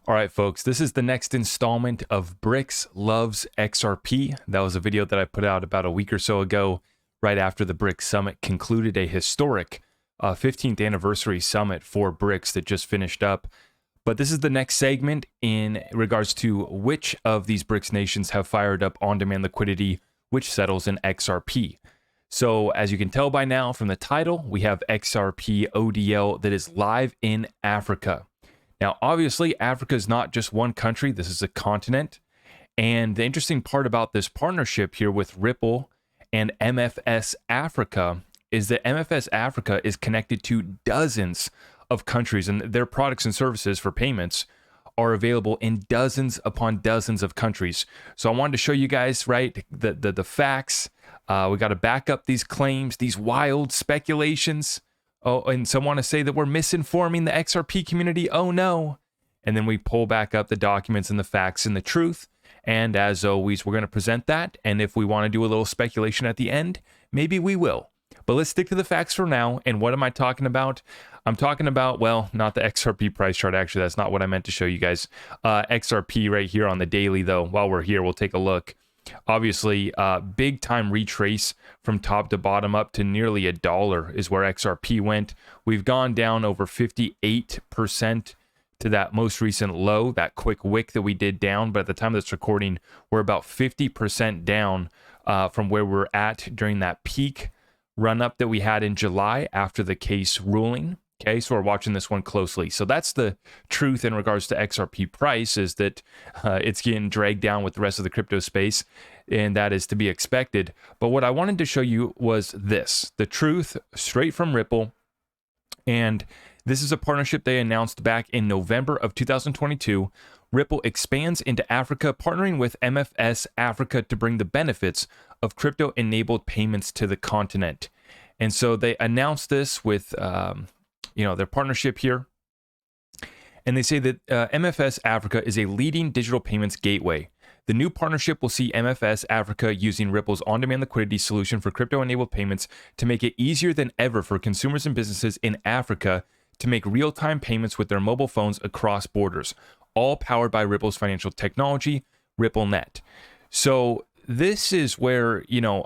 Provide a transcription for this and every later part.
All right, folks, this is the next installment of BRICS Loves XRP. That was a video that I put out about a week or so ago, right after the BRICS Summit concluded a historic 15th anniversary summit for BRICS that just finished up. But this is the next segment in regards to which of these BRICS nations have fired up on-demand liquidity, which settles in XRP. So as you can tell by now from the title, we have XRP ODL that is live in Africa. Now, obviously, Africa is not just one country. This is a continent. And the interesting part about this partnership here with Ripple and MFS Africa is that MFS Africa is connected to dozens of countries, and their products and services for payments are available in dozens upon dozens of countries. So I wanted to show you guys, right, the facts. We got to back up these claims, these wild speculations. Oh, and some want to say that we're misinforming the XRP community. Oh, no. And then we pull back up the documents and the facts and the truth. And as always, we're going to present that. And if we want to do a little speculation at the end, maybe we will. But let's stick to the facts for now. And what am I talking about? I'm talking about, well, not the XRP price chart. Actually, that's not what I meant to show you guys. XRP right here on the daily, though. While we're here, we'll take a look. Obviously, big time retrace from top to bottom up to nearly $1 is where XRP went. We've gone down over 58% to that most recent low, that quick wick that we did down. But at the time of this recording, we're about 50% down from where we're at during that peak run up that we had in July after the case ruling. Okay, so we're watching this one closely. So that's the truth in regards to XRP price, is that it's getting dragged down with the rest of the crypto space, and that is to be expected. But what I wanted to show you was this, the truth straight from Ripple. And this is a partnership they announced back in November of 2022. Ripple expands into Africa, partnering with MFS Africa to bring the benefits of crypto-enabled payments to the continent. And so they announced this with their partnership here. And they say that MFS Africa is a leading digital payments gateway. The new partnership will see MFS Africa using Ripple's on-demand liquidity solution for crypto-enabled payments to make it easier than ever for consumers and businesses in Africa to make real-time payments with their mobile phones across borders, all powered by Ripple's financial technology, RippleNet. So this is where,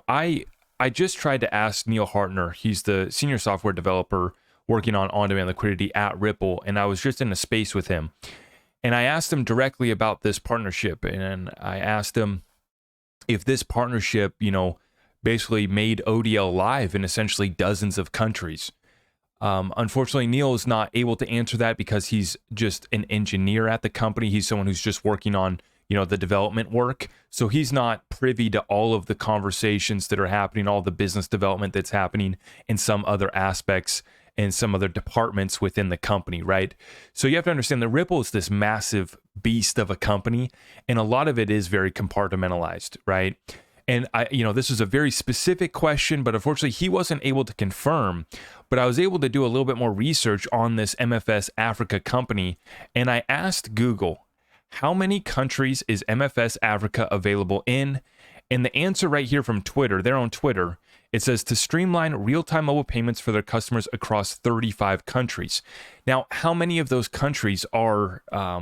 I just tried to ask Neil Hartner. He's the senior software developer working on on-demand liquidity at Ripple, and I was just in a space with him. And I asked him directly about this partnership, and I asked him if this partnership, basically made ODL live in essentially dozens of countries. Unfortunately, Neil is not able to answer that because he's just an engineer at the company. He's someone who's just working on, the development work. So he's not privy to all of the conversations that are happening, all the business development that's happening in some other aspects and some other departments within the company, right? So you have to understand that Ripple is this massive beast of a company, and a lot of it is very compartmentalized, right? And this is a very specific question, but unfortunately he wasn't able to confirm. But I was able to do a little bit more research on this MFS Africa company, and I asked Google, how many countries is MFS Africa available in? And the answer right here from Twitter, their own Twitter, it says to streamline real-time mobile payments for their customers across 35 countries. Now, how many of those countries are, how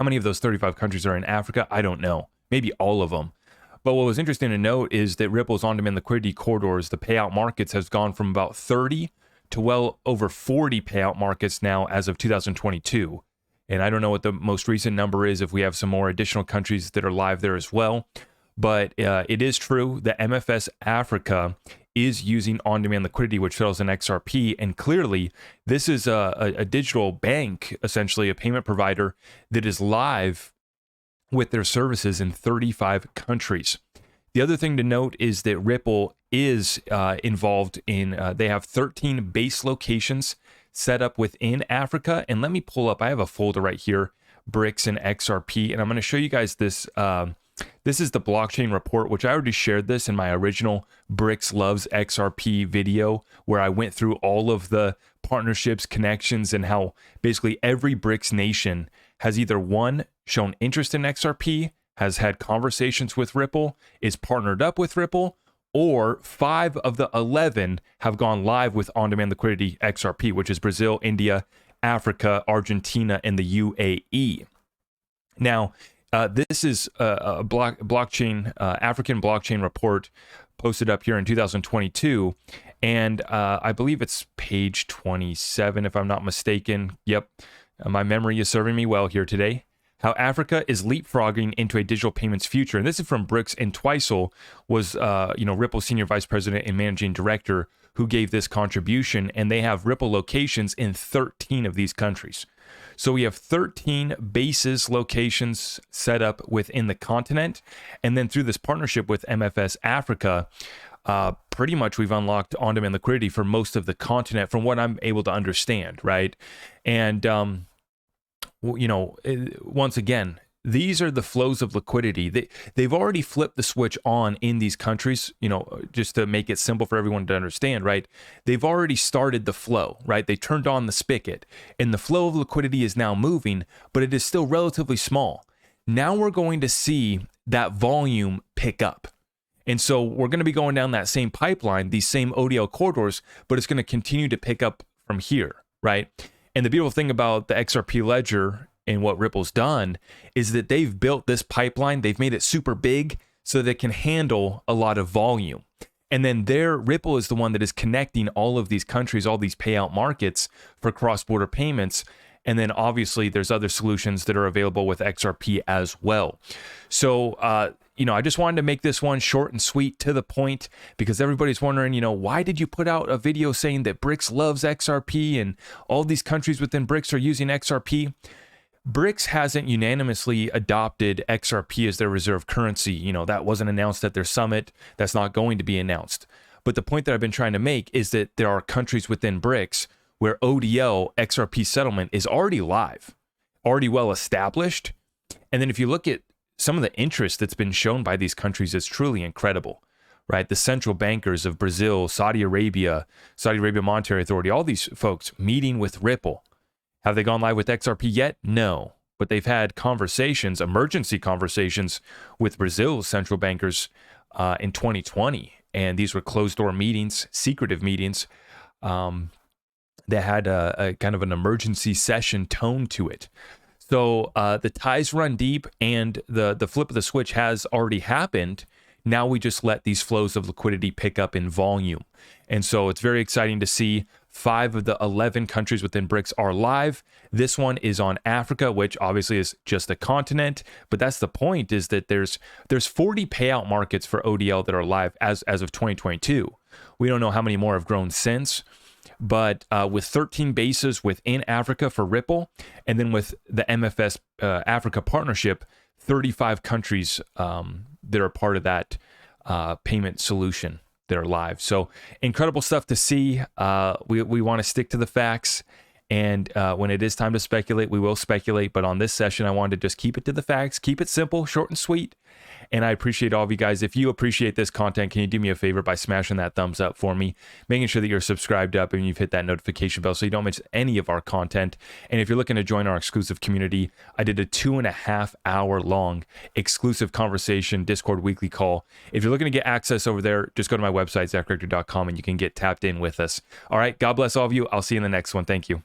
many of those 35 countries are in Africa? I don't know. Maybe all of them. But what was interesting to note is that Ripple's on-demand liquidity corridors, the payout markets, has gone from about 30 to well over 40 payout markets now as of 2022. And I don't know what the most recent number is, if we have some more additional countries that are live there as well. But it is true that MFS Africa is using on-demand liquidity, which settles in XRP. And clearly, this is a digital bank, essentially a payment provider that is live with their services in 35 countries. The other thing to note is that Ripple is involved in, they have 13 base locations set up within Africa. And let me pull up, I have a folder right here, BRICS and XRP, and I'm going to show you guys this. This is the blockchain report, which I already shared this in my original BRICS Loves XRP video, where I went through all of the partnerships, connections, and how basically every BRICS nation has either one, shown interest in XRP, has had conversations with Ripple, is partnered up with Ripple, or 5 of the 11 have gone live with on-demand liquidity XRP, which is Brazil, India, Africa, Argentina, and the UAE. Now, this is a blockchain, African blockchain report posted up here in 2022. And I believe it's page 27, if I'm not mistaken. Yep. My memory is serving me well here today. How Africa is leapfrogging into a digital payments future. And this is from Bricks, and Twisel was, Ripple's senior vice president and managing director who gave this contribution. And they have Ripple locations in 13 of these countries. So we have 13 bases locations set up within the continent. And then through this partnership with MFS Africa, pretty much we've unlocked on-demand liquidity for most of the continent from what I'm able to understand, right? And, once again, these are the flows of liquidity. They've already flipped the switch on in these countries, just to make it simple for everyone to understand, right? They've already started the flow, right? They turned on the spigot, and the flow of liquidity is now moving, but it is still relatively small. Now we're going to see that volume pick up. And so we're going to be going down that same pipeline, these same ODL corridors, but it's going to continue to pick up from here, right? And the beautiful thing about the XRP ledger and what Ripple's done is that they've built this pipeline. They've made it super big so that it can handle a lot of volume. And then Ripple is the one that is connecting all of these countries, all these payout markets for cross-border payments. And then obviously there's other solutions that are available with XRP as well. So, I just wanted to make this one short and sweet, to the point, because everybody's wondering, why did you put out a video saying that BRICS loves XRP and all these countries within BRICS are using XRP? BRICS hasn't unanimously adopted XRP as their reserve currency. That wasn't announced at their summit. That's not going to be announced. But the point that I've been trying to make is that there are countries within BRICS where ODL XRP settlement is already live, already well established. And then if you look at some of the interest that's been shown by these countries, is truly incredible, right? The central bankers of Brazil, Saudi Arabia Monetary Authority, all these folks meeting with Ripple. Have they gone live with XRP yet? No. But they've had conversations, emergency conversations with Brazil's central bankers in 2020. And these were closed-door meetings, secretive meetings, that had a kind of an emergency session tone to it. So the ties run deep, and the flip of the switch has already happened. Now we just let these flows of liquidity pick up in volume. And so it's very exciting to see 5 of the 11 countries within BRICS are live. This one is on Africa, which obviously is just a continent. But that's the point, is that there's 40 payout markets for ODL that are live as of 2022. We don't know how many more have grown since. But with 13 bases within Africa for Ripple, and then with the MFS Africa partnership, 35 countries that are part of that payment solution that are live. So incredible stuff to see. We want to stick to the facts. And when it is time to speculate, we will speculate. But on this session, I wanted to just keep it to the facts, keep it simple, short and sweet. And I appreciate all of you guys. If you appreciate this content, can you do me a favor by smashing that thumbs up for me, making sure that you're subscribed up and you've hit that notification bell so you don't miss any of our content. And if you're looking to join our exclusive community, I did a 2.5 hour long exclusive conversation Discord weekly call. If you're looking to get access over there, just go to my website, ZachRector.com, and you can get tapped in with us. All right. God bless all of you. I'll see you in the next one. Thank you.